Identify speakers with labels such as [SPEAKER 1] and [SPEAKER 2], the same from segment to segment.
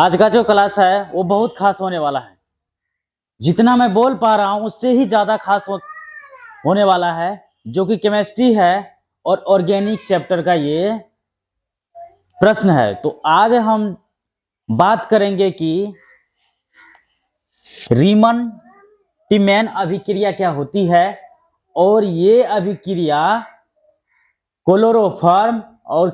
[SPEAKER 1] आज का जो क्लास है वो बहुत खास होने वाला है। जितना मैं बोल पा रहा हूँ उससे ही ज्यादा खास होने वाला है, जो कि केमिस्ट्री है और ऑर्गेनिक चैप्टर का ये प्रश्न है। तो आज हम बात करेंगे कि रीमन टीमैन अभिक्रिया क्या होती है, और ये अभिक्रिया क्लोरोफॉर्म और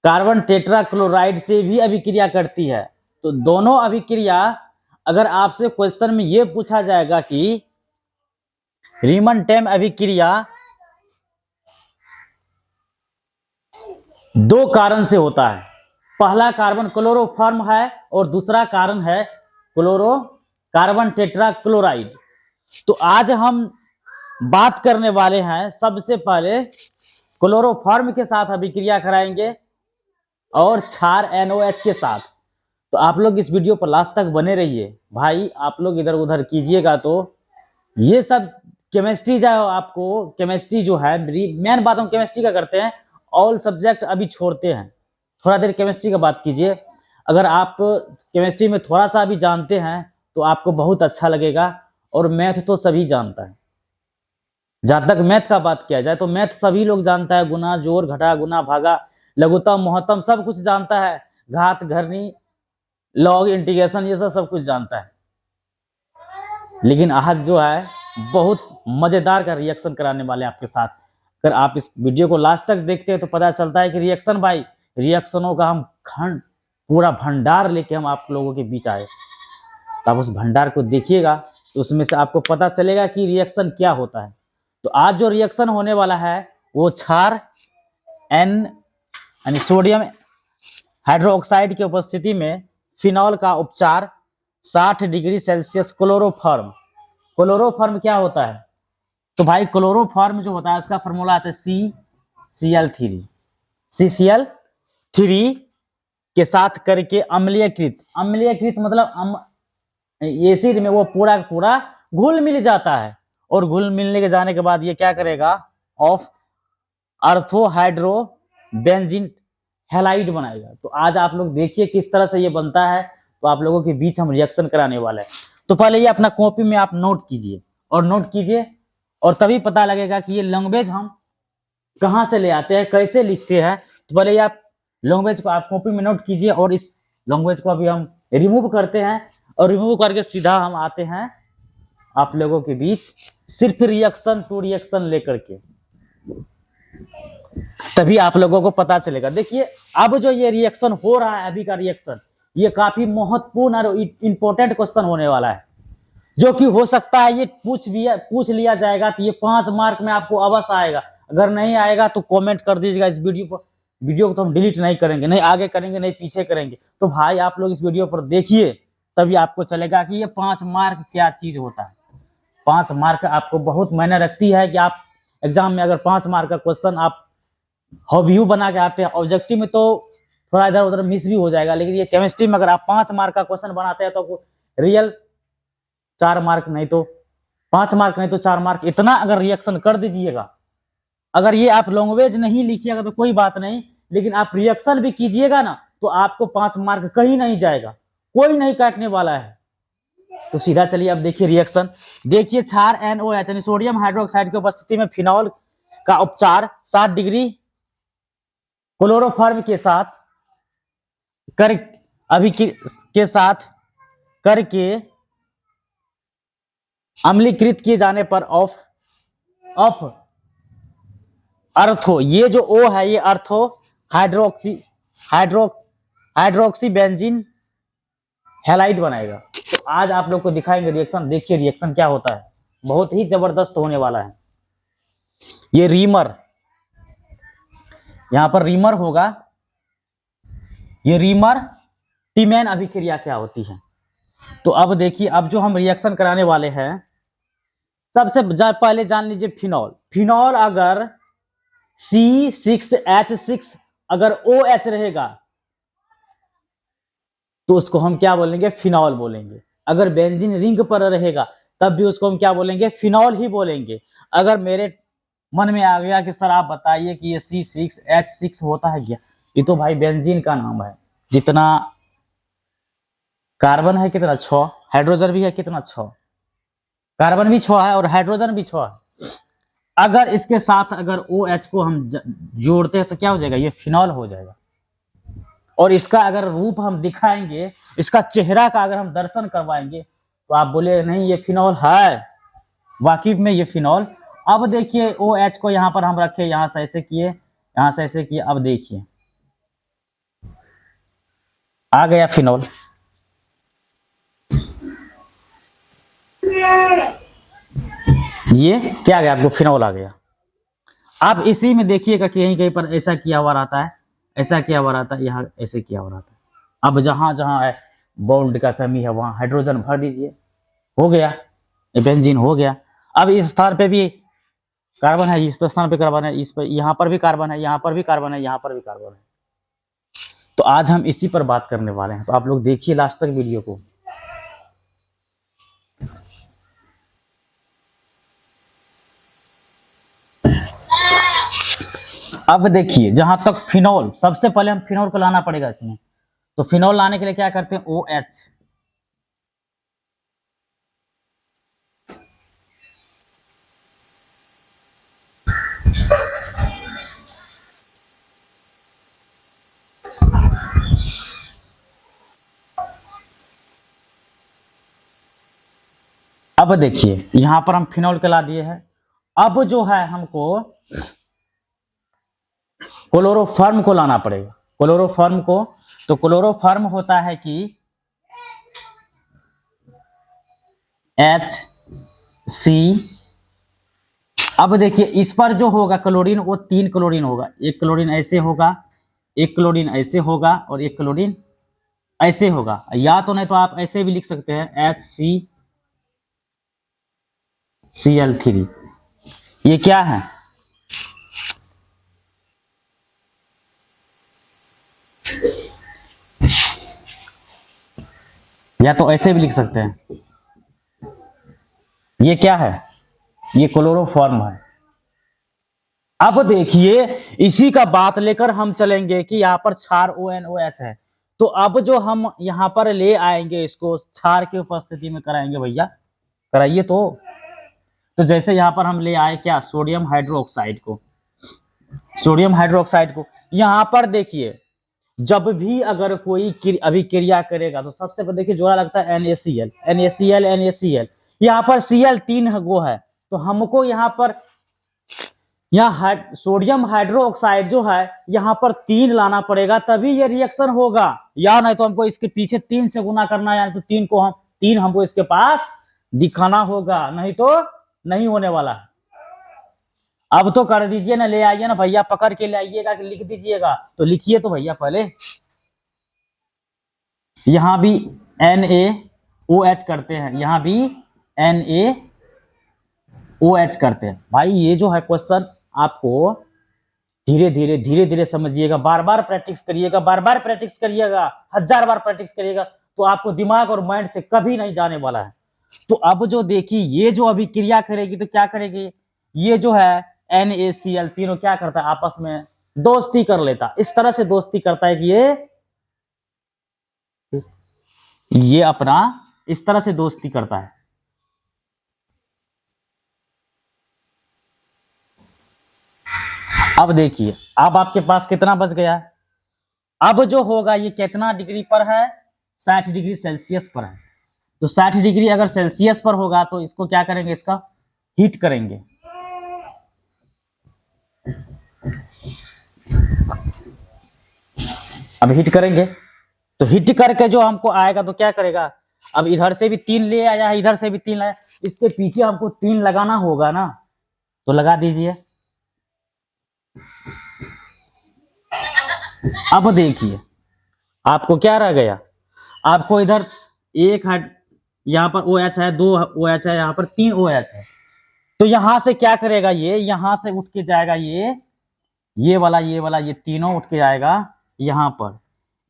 [SPEAKER 1] कार्बन टेट्राक्लोराइड से भी अभिक्रिया करती है। तो दोनों अभिक्रिया, अगर आपसे क्वेश्चन में ये पूछा जाएगा कि रीमन टेम अभिक्रिया दो कारण से होता है, पहला कार्बन क्लोरोफॉर्म है और दूसरा कारण है कार्बन टेट्राक्लोराइड। तो आज हम बात करने वाले हैं, सबसे पहले क्लोरोफॉर्म के साथ अभिक्रिया कराएंगे और क्षार NOH के साथ। तो आप लोग इस वीडियो पर लास्ट तक बने रहिए भाई। आप लोग इधर उधर कीजिएगा तो ये सब केमिस्ट्री जो आपको केमिस्ट्री जो है, मेन बात हम केमिस्ट्री का करते हैं, ऑल सब्जेक्ट अभी छोड़ते हैं। थोड़ा देर केमिस्ट्री का बात कीजिए। अगर आप केमिस्ट्री में थोड़ा सा भी जानते हैं तो आपको बहुत अच्छा लगेगा। और मैथ तो सभी जानता है। जहां तक मैथ का बात किया जाए तो मैथ सभी लोग जानता है। गुना, जोड़, घटा, गुना, भागा, लघुत्तम, महत्तम सब कुछ जानता है। घात, घरनी, लॉग, इंटीग्रेशन, ये सब कुछ जानता है। लेकिन आज जो है बहुत मजेदार का रिएक्शन कराने वाले आपके साथ। अगर आप इस वीडियो को लास्ट तक देखते हैं तो पता चलता है कि रिएक्शन भाई, रिएक्शनों का हम पूरा भंडार लेके हम आप लोगों के बीच आए। तो आप उस भंडार को देखिएगा तो उसमें से आपको पता चलेगा कि रिएक्शन क्या होता है। तो आज जो रिएक्शन होने वाला है वो क्षार यानी सोडियम हाइड्रोक्साइड की उपस्थिति में फिनॉल का उपचार 60 डिग्री सेल्सियस क्लोरोफॉर्म। क्लोरोफॉर्म क्या होता है? तो भाई क्लोरोफॉर्म जो होता है उसका फॉर्मूला आता है CCl3 के साथ करके अम्लीयकृत मतलब एसिड में वो पूरा पूरा घुल मिल जाता है। और घुल मिलने के जाने के बाद ये क्या करेगा, ऑफ अर्थोहाइड्रो बेंजीन हैलाइड बनाएगा। तो आज आप लोग देखिए किस तरह से ये बनता है। तो आप लोगों के बीच हम रिएक्शन कराने वाले हैं। तो पहले ये अपना कॉपी में आप नोट कीजिए और तभी पता लगेगा कि ये लैंग्वेज हम कहाँ से ले आते हैं, कैसे लिखते हैं। तो पहले ये आप लैंग्वेज को आप कॉपी में नोट कीजिए और इस लैंग्वेज को अभी हम रिमूव करते हैं। और रिमूव करके सीधा हम आते हैं आप लोगों के बीच सिर्फ रिएक्शन टू रिएक्शन लेकर के, तभी आप लोगों को पता चलेगा। देखिए अब जो ये रिएक्शन हो रहा है, अभी का रिएक्शन, ये काफी महत्वपूर्ण और इंपॉर्टेंट क्वेश्चन होने वाला है, जो कि हो सकता है ये पूछ लिया जाएगा। तो ये 5 मार्क में आपको अवश्य आएगा। अगर नहीं आएगा तो कमेंट कर दीजिएगा। इस वीडियो को तो हम डिलीट नहीं करेंगे, नहीं आगे करेंगे, नहीं पीछे करेंगे। तो भाई आप लोग इस वीडियो पर देखिए, तभी आपको चलेगा कि ये 5 मार्क क्या चीज होता है। 5 मार्क आपको बहुत मायने रखती है कि आप एग्जाम में अगर 5 मार्क का क्वेश्चन आप हॉब्यू बना के आते हैं, ऑब्जेक्टिव में तो थोड़ा इधर उधर मिस भी हो जाएगा, लेकिन ये केमिस्ट्री में अगर आप 5 मार्क का क्वेश्चन बनाते हैं तो रियल 4 मार्क नहीं तो 5 मार्क नहीं तो 4 मार्क, इतना अगर रिएक्शन कर दीजिएगा। अगर ये आप लैंग्वेज नहीं लिखिएगा तो कोई बात नहीं, लेकिन आप रिएक्शन भी कीजिएगा ना तो आपको 5 मार्क कहीं नहीं जाएगा, कोई नहीं काटने वाला है। तो सीधा चलिए अब देखिए रिएक्शन। देखिए क्षार NOH यानी सोडियम हाइड्रोक्साइड की उपस्थिति में फिनॉल का उपचार 60 डिग्री क्लोरोफॉर्म के साथ करके अम्लीकृत किए जाने पर ऑफ अर्थो, ये जो O है ये अर्थो हाइड्रोक्सी बेंजीन हैलाइड बनाएगा। तो आज आप लोग को दिखाएंगे रिएक्शन। देखिए रिएक्शन क्या होता है, बहुत ही जबरदस्त होने वाला है। ये रीमर, यहां पर रीमर होगा। ये रीमर टीमैन अभिक्रिया क्या होती है। तो अब देखिए, अब जो हम रिएक्शन कराने वाले हैं, सबसे पहले जान लीजिए फिनॉल अगर C6H6 अगर OH रहेगा तो उसको हम क्या बोलेंगे, फिनॉल बोलेंगे। अगर बेंजीन रिंग पर रहेगा तब भी उसको हम क्या बोलेंगे, फिनॉल ही बोलेंगे। अगर मेरे मन में आ गया कि सर आप बताइए कि ये C6H6 होता है क्या, ये तो भाई बेंजीन का नाम है। जितना कार्बन है कितना 6, हाइड्रोजन भी है कितना 6, कार्बन भी 6 है और हाइड्रोजन भी 6 है। अगर इसके साथ अगर OH को हम जोड़ते हैं तो क्या हो जाएगा, ये फिनॉल हो जाएगा। और इसका अगर रूप हम दिखाएंगे, इसका चेहरा का अगर हम दर्शन करवाएंगे तो आप बोले नहीं ये फिनॉल है, वाकिफ में ये फिनॉल। अब देखिए OH को यहाँ पर हम रखे, यहाँ से ऐसे किए, यहाँ से ऐसे किए, अब देखिए आ गया फिनॉल। ये क्या आ गया, आपको फिनॉल आ गया। आप इसी में देखिएगा कि कहीं कहीं पर ऐसा किया हुआ रहता है, ऐसा किया हुआ रहता है, यहाँ ऐसे किया हुआ रहता है। अब जहां जहां है बॉन्ड का कमी है वहां हाइड्रोजन भर दीजिए, हो गया बेंजीन हो गया। अब इस स्थान पे भी कार्बन है, इस स्थान पे कार्बन है, इस पर यहाँ पर भी कार्बन है, यहाँ पर भी कार्बन है, यहाँ पर भी कार्बन है। तो आज हम इसी पर बात करने वाले हैं, तो आप लोग देखिए लास्ट तक वीडियो को। अब देखिए जहां तक फिनॉल, सबसे पहले हम फिनॉल को लाना पड़ेगा इसमें। तो फिनॉल लाने के लिए क्या करते हैं, OH। अब देखिए यहां पर हम फिनॉल के ला दिए हैं। अब जो है हमको क्लोरोफॉर्म को लाना पड़ेगा, क्लोरोफॉर्म को। तो क्लोरोफॉर्म होता है कि HC। अब देखिए इस पर जो होगा क्लोरीन, वो 3 क्लोरीन होगा। एक क्लोरीन ऐसे होगा, एक क्लोरीन ऐसे होगा और एक क्लोरीन ऐसे होगा। या तो नहीं तो आप ऐसे भी लिख सकते हैं HCCl3। ये क्या है, या तो ऐसे भी लिख सकते हैं। ये क्या है, ये क्लोरोफॉर्म है। अब देखिए इसी का बात लेकर हम चलेंगे कि यहाँ पर क्षार ONOH है। तो अब जो हम यहाँ पर ले आएंगे, इसको क्षार की उपस्थिति में कराएंगे, भैया कराइए। तो जैसे यहाँ पर हम ले आए क्या, सोडियम हाइड्रोक्साइड को, सोडियम हाइड्रोक्साइड को। यहाँ पर देखिए जब भी अगर कोई अभिक्रिया करेगा तो सबसे पहले देखिए जोड़ा लगता है NaCl, NaCl, NaCl। यहाँ पर Cl 3 गो है, तो हमको यहाँ पर सोडियम हाइड्रोक्साइड जो है यहाँ पर 3 लाना पड़ेगा, तभी ये रिएक्शन होगा। या नहीं तो हमको इसके पीछे 3 से गुना करना है, तो 3 हमको इसके पास दिखाना होगा, नहीं तो नहीं होने वाला है। अब तो कर दीजिए ना, ले आइए ना भैया, पकड़ के ले आइएगा कि लिख दीजिएगा। तो लिखिए तो भैया पहले, यहां भी NaOH करते हैं, यहां भी NaOH करते हैं। भाई ये जो है क्वेश्चन आपको धीरे धीरे समझिएगा, बार बार प्रैक्टिस करिएगा, बार बार प्रैक्टिस करिएगा, 1000 बार प्रैक्टिस करिएगा, तो आपको दिमाग और माइंड से कभी नहीं जाने वाला है। तो अब जो देखिए ये जो अभी क्रिया करेगी तो क्या करेगी, ये जो है NaCl तीनों क्या करता है, आपस में दोस्ती कर लेता। इस तरह से दोस्ती करता है कि ये अपना इस तरह से दोस्ती करता है। अब देखिए अब आपके पास कितना बच गया। अब जो होगा ये कितना डिग्री पर है, 60 डिग्री सेल्सियस पर है। तो 60 डिग्री अगर सेल्सियस पर होगा तो इसको क्या करेंगे, इसका हीट करेंगे। अब हीट करेंगे तो हीट करके जो हमको आएगा तो क्या करेगा, अब इधर से भी 3 ले आया, इधर से भी 3 लाया, इसके पीछे हमको 3 लगाना होगा ना, तो लगा दीजिए। अब देखिए आपको क्या रह गया, आपको इधर एक है, यहाँ पर OH है, 2 OH है, यहाँ पर 3 OH है। तो यहां से क्या करेगा, ये यहां से उठ के जाएगा, ये वाला ये तीनों उठ के जाएगा यहां पर।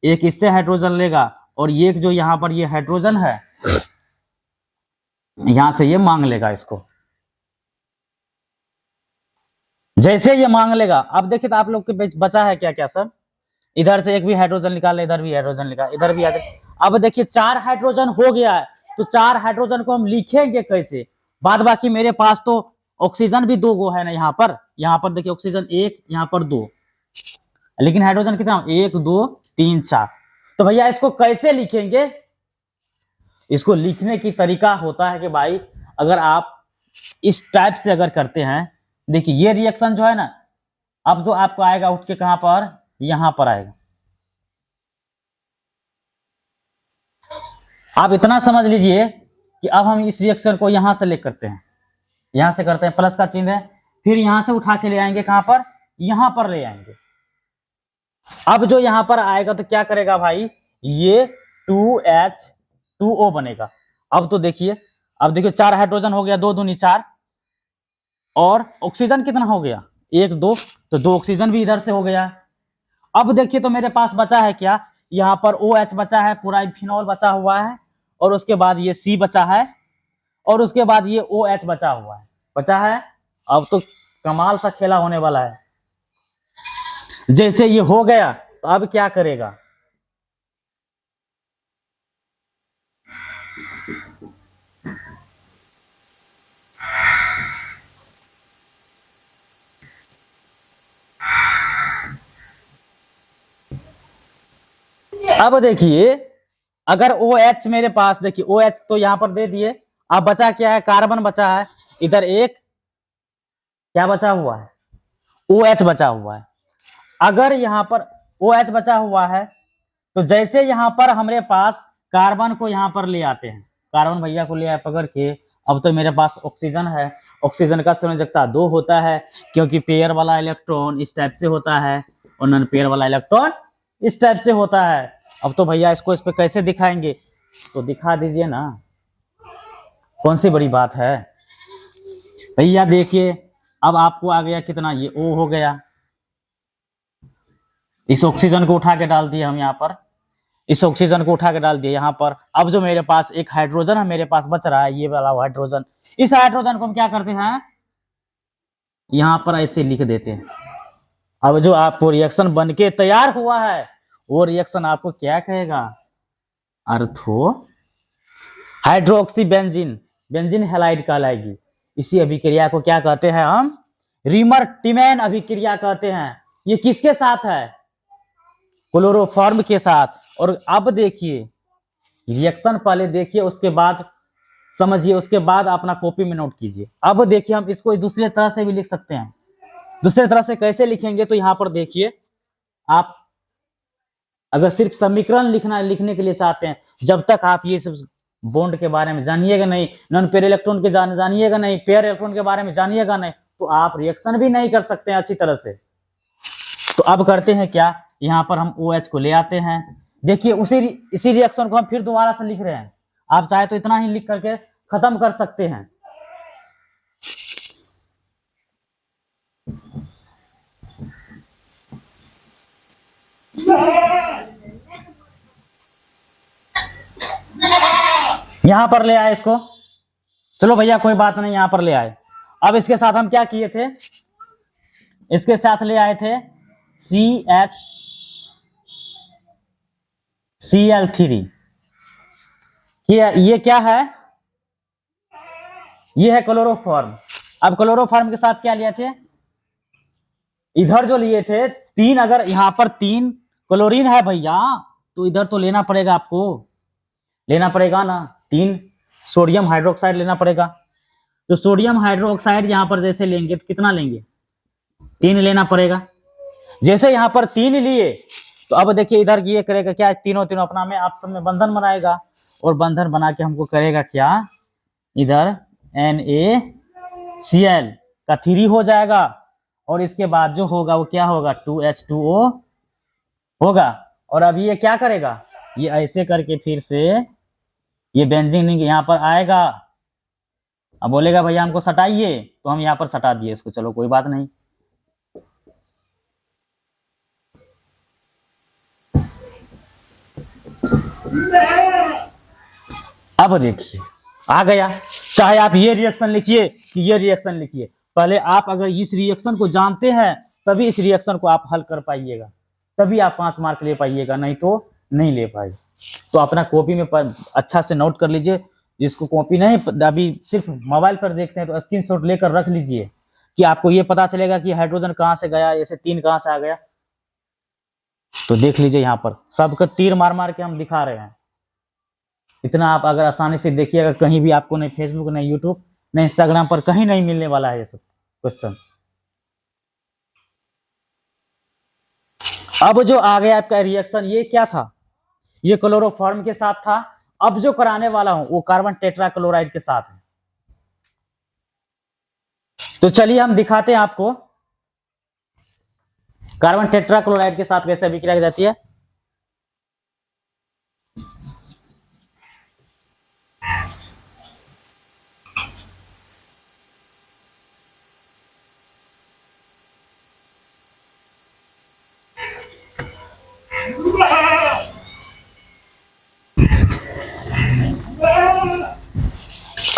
[SPEAKER 1] एक इससे हाइड्रोजन लेगा और ये जो यहां पर ये हाइड्रोजन है यहां से ये मांग लेगा इसको। जैसे ये मांग लेगा, अब देखिए तो आप लोग के बचा है क्या क्या सर, इधर से एक भी हाइड्रोजन निकाल ले, इधर भी हाइड्रोजन निकाल, इधर भी आ जाए। अब देखिए 4 हाइड्रोजन हो गया है, तो 4 हाइड्रोजन को हम लिखेंगे कैसे? बाद बाकी मेरे पास तो ऑक्सीजन भी 2 गो है ना, यहाँ पर देखिए ऑक्सीजन 1, यहाँ पर 2, लेकिन हाइड्रोजन कितना? 1 2 3 4। तो भैया इसको कैसे लिखेंगे? इसको लिखने की तरीका होता है कि भाई अगर आप इस टाइप से अगर करते हैं, देखिए ये रिएक्शन जो है ना, अब तो आपको आएगा उठ के कहां पर? यहां पर आएगा। आप इतना समझ लीजिए कि अब हम इस रिएक्शन को यहां से ले करते हैं, यहां से करते हैं, प्लस का चिन्ह है, फिर यहां से उठा के ले आएंगे कहां पर? यहां पर ले आएंगे। अब जो यहां पर आएगा तो क्या करेगा भाई? ये 2H2O बनेगा। अब तो देखिए, अब देखिए 4 हाइड्रोजन हो गया, 2 दूनी 4, और ऑक्सीजन कितना हो गया? 1 2, तो 2 ऑक्सीजन भी इधर से हो गया। अब देखिए तो मेरे पास बचा है क्या? यहाँ पर OH बचा है, पूरा फिनॉल बचा हुआ है, और उसके बाद ये C बचा है, और उसके बाद ये OH बचा है। अब तो कमाल सा खेला होने वाला है। जैसे ये हो गया तो अब क्या करेगा? अब देखिए अगर OH मेरे पास, देखिए OH तो यहां पर दे दिए, अब बचा क्या है? कार्बन बचा है, इधर एक क्या बचा हुआ है? OH बचा हुआ है। अगर यहां पर OH बचा हुआ है तो जैसे यहां पर हमारे पास कार्बन को यहां पर ले आते हैं, कार्बन भैया को ले आए पकड़ के, अब तो मेरे पास ऑक्सीजन है, ऑक्सीजन का संयोजकता 2 होता है, क्योंकि पेयर वाला इलेक्ट्रॉन इस टाइप से होता है और नॉन पेयर वाला इलेक्ट्रॉन इस टाइप से होता है। अब तो भैया इसको इस पे कैसे दिखाएंगे? तो दिखा दीजिए ना, कौन सी बड़ी बात है भैया। देखिए अब आपको आ गया कितना? ये O हो गया। इस ऑक्सीजन को उठा के डाल दिए हम यहाँ पर, इस ऑक्सीजन को उठा के डाल दिए यहाँ पर। अब जो मेरे पास एक हाइड्रोजन है मेरे पास बच रहा है, ये वाला हाइड्रोजन, इस हाइड्रोजन को हम क्या करते हैं? यहाँ पर ऐसे लिख देते हैं। अब जो आपको रिएक्शन बन के तैयार हुआ है वो रिएक्शन आपको क्या कहेगा? अर्थो हाइड्रोक्सी बेंजीन, बेंजीन हैलाइड कहलाएगी। इसी अभिक्रिया को क्या कहते हैं हम? रीमर टिमैन अभिक्रिया कहते हैं। ये किसके साथ है? क्लोरोफॉर्म के साथ। और अब देखिए रिएक्शन पहले देखिए, उसके बाद समझिए, उसके बाद अपना कॉपी में नोट कीजिए। अब देखिए हम इसको दूसरे तरह से भी लिख सकते हैं। दूसरे तरह से कैसे लिखेंगे? तो यहां पर देखिए, आप अगर सिर्फ समीकरण लिखने के लिए चाहते हैं, जब तक आप ये सब बॉन्ड के बारे में जानिएगा नहीं, नॉन पेयर इलेक्ट्रॉन के जानिएगा नहीं, पेयर इलेक्ट्रॉन के बारे में जानिएगा नहीं, तो आप रिएक्शन भी नहीं कर सकते हैं अच्छी तरह से। तो अब करते हैं क्या? यहाँ पर हम OH को ले आते हैं। देखिए इसी रिएक्शन को हम फिर दोबारा से लिख रहे हैं। आप चाहे तो इतना ही लिख करके खत्म कर सकते हैं। यहां पर ले आए इसको, चलो भैया कोई बात नहीं, यहां पर ले आए। अब इसके साथ हम क्या किए थे? इसके साथ ले आए थे CHCl3। ये क्या है? ये है क्लोरोफॉर्म। अब क्लोरोफॉर्म के साथ क्या लिए थे? इधर जो लिए थे 3, अगर यहां पर 3 क्लोरीन है भैया, तो इधर तो लेना पड़ेगा, आपको लेना पड़ेगा ना, 3 सोडियम हाइड्रोक्साइड लेना पड़ेगा। तो सोडियम हाइड्रोक्साइड यहां पर जैसे लेंगे तो कितना लेंगे? 3 लेना पड़ेगा। जैसे यहां पर 3 लिए तो अब देखिए इधर ये करेगा क्या? तीनों अपना में आपस में बंधन बनाएगा, और बंधन बना के हमको करेगा क्या? इधर NaCl का 3 हो जाएगा, और इसके बाद जो होगा वो क्या होगा? 2H2O होगा। और अब ये क्या करेगा? ये ऐसे करके फिर से ये बेंजीन यहाँ पर आएगा। अब बोलेगा भैया हमको सटाइए, तो हम यहाँ पर सटा दिए इसको, चलो कोई बात नहीं। अब देखिए आ गया। चाहे आप ये रिएक्शन लिखिए कि ये रिएक्शन लिखिए, पहले आप अगर इस रिएक्शन को जानते हैं तभी इस रिएक्शन को आप हल कर पाइएगा, तभी आप 5 मार्क ले पाइएगा, नहीं तो नहीं ले पाई। तो अपना कॉपी में अच्छा से नोट कर लीजिए। जिसको कॉपी नहीं, अभी सिर्फ मोबाइल पर देखते हैं तो स्क्रीनशॉट लेकर रख लीजिए कि आपको ये पता चलेगा कि हाइड्रोजन कहाँ से गया, जैसे 3 कहाँ से आ गया। तो देख लीजिए यहाँ पर सबका तीर मार मार के हम दिखा रहे हैं। इतना आप अगर आसानी से देखिएगा, कहीं भी आपको नहीं फेसबुक, नहीं यूट्यूब, नहीं इंस्टाग्राम पर कहीं नहीं मिलने वाला है ये सब क्वेश्चन। अब जो आ गया आपका रिएक्शन, ये क्या था, ये क्लोरोफॉर्म के साथ था। अब जो कराने वाला हूं वो कार्बन टेट्राक्लोराइड के साथ है। तो चलिए हम दिखाते हैं आपको कार्बन टेट्राक्लोराइड के साथ कैसे अभिक्रिया की जाती है।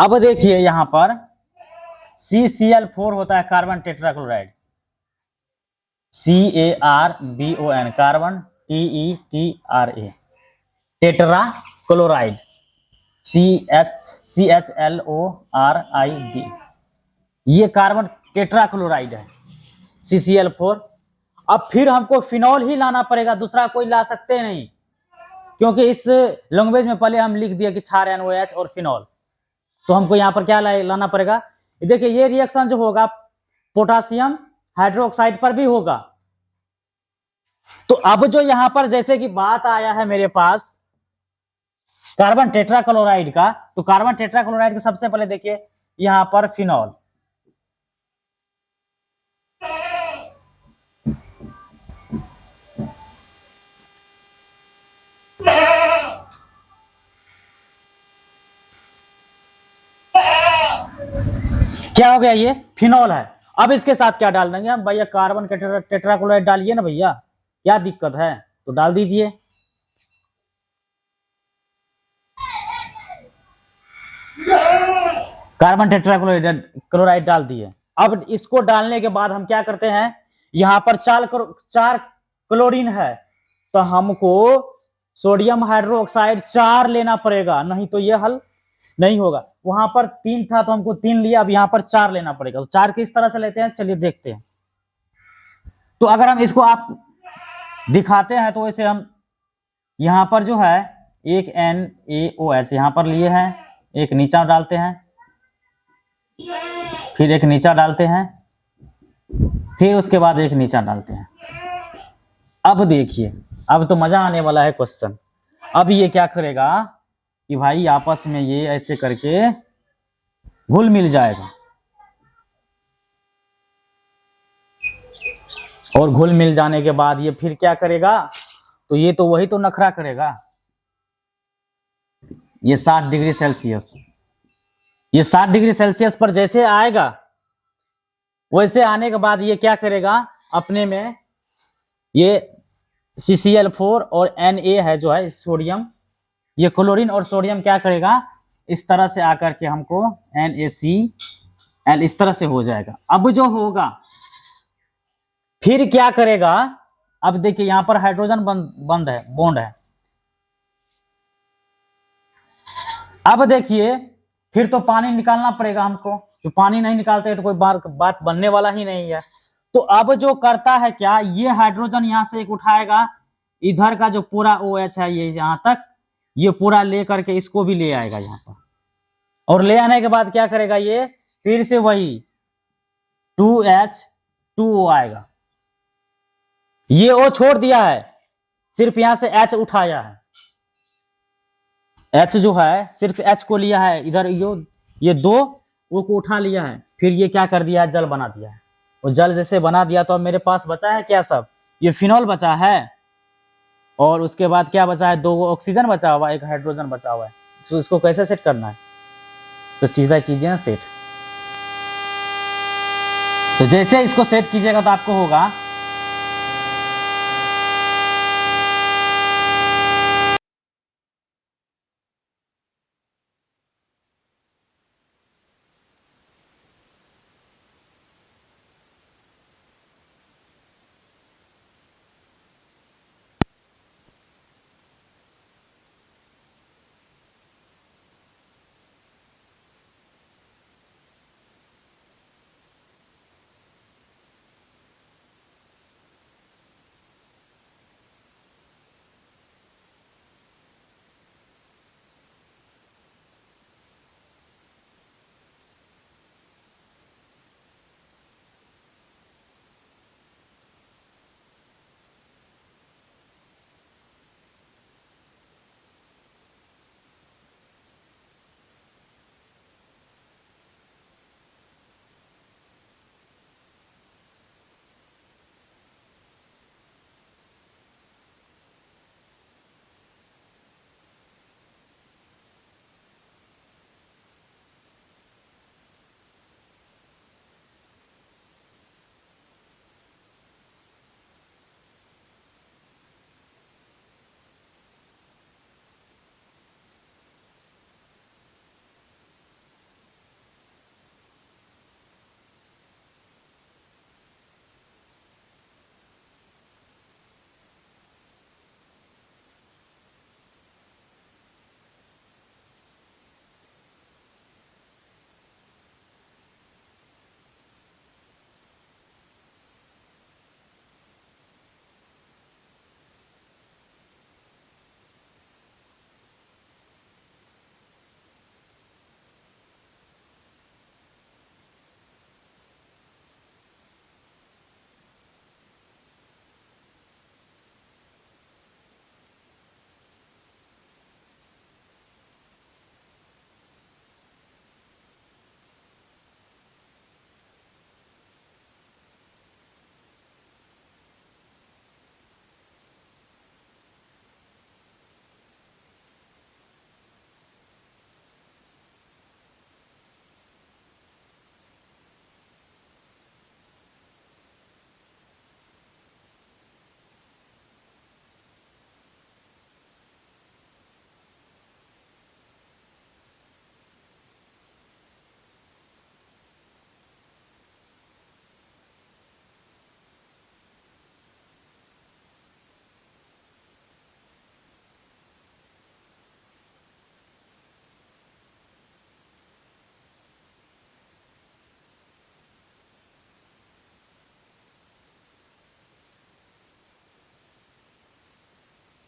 [SPEAKER 1] अब देखिए यहां पर CCl4 होता है carbon tetrachloride, CARBON carbon TETRA, tetra chloride CHLORID, ये कार्बन टेट्राक्लोराइड है CCl4। अब फिर हमको फिनॉल ही लाना पड़ेगा, दूसरा कोई ला सकते नहीं, क्योंकि इस लैंग्वेज में पहले हम लिख दिया कि क्षार NOH और फिनॉल। तो हमको यहाँ पर क्या लाना पड़ेगा। देखिए ये रिएक्शन जो होगा पोटासियम हाइड्रोक्साइड पर भी होगा। तो अब जो यहाँ पर जैसे कि बात आया है मेरे पास कार्बन टेट्राक्लोराइड का, तो कार्बन टेट्राक्लोराइड का सबसे पहले देखिए यहाँ पर फिनॉल, क्या हो गया, ये फिनॉल है। अब इसके साथ क्या डाल देंगे हम, भैया कार्बन टेट्राक्लोराइड डालिए ना भैया, क्या दिक्कत है, तो डाल दीजिए। कार्बन टेट्राक्लोराइड डाल दिए। अब इसको डालने के बाद हम क्या करते हैं, यहां पर 4 क्लोरीन है, तो हमको सोडियम हाइड्रोक्साइड 4 लेना पड़ेगा, नहीं तो ये हल नहीं होगा। वहां पर 3 था तो हमको 3 लिया, अब यहां पर 4 लेना पड़ेगा। तो 4 किस तरह से लेते हैं, चलिए देखते हैं। तो अगर हम इसको आप दिखाते हैं तो वैसे हम यहां पर जो है एक NaOH यहां पर लिए हैं, एक नीचा डालते हैं, फिर एक नीचा डालते हैं, फिर उसके बाद एक नीचा डालते हैं। अब देखिए अब तो मजा आने वाला है क्वेश्चन। अब ये क्या करेगा कि भाई आपस में ये ऐसे करके घुल मिल जाएगा, और घुल मिल जाने के बाद ये फिर क्या करेगा, तो ये तो वही तो नखरा करेगा। ये 60 डिग्री सेल्सियस, ये 60 डिग्री सेल्सियस पर जैसे आएगा, वैसे आने के बाद ये क्या करेगा, अपने में ये CCl4 और Na है जो है सोडियम, ये क्लोरीन और सोडियम क्या करेगा, इस तरह से आकर के हमको NaCl इस तरह से हो जाएगा। अब जो होगा फिर क्या करेगा, अब देखिए यहां पर हाइड्रोजन बंद है, बॉन्ड है। अब देखिए फिर तो पानी निकालना पड़ेगा हमको, जो पानी नहीं निकालते तो कोई बात बनने वाला ही नहीं है। तो अब जो करता है क्या, ये हाइड्रोजन यहां से एक उठाएगा, इधर का जो पूरा OH है ये यहां तक, ये पूरा ले करके इसको भी ले आएगा यहां पर, और ले आने के बाद क्या करेगा, ये फिर से वही 2H2O आएगा। ये O छोड़ दिया है, सिर्फ यहां से H उठाया है, H जो है सिर्फ H को लिया है, इधर ये 2 O को उठा लिया है, फिर ये क्या कर दिया है, जल बना दिया है। और जल जैसे बना दिया तो अब मेरे पास बचा है क्या, सब ये फिनॉल बचा है, और उसके बाद क्या बचा है, 2 ऑक्सीजन बचा हुआ है, 1 हाइड्रोजन बचा हुआ है। तो इसको कैसे सेट करना है, तो सीधा कीजिए ना सेट। तो जैसे इसको सेट कीजिएगा तो आपको होगा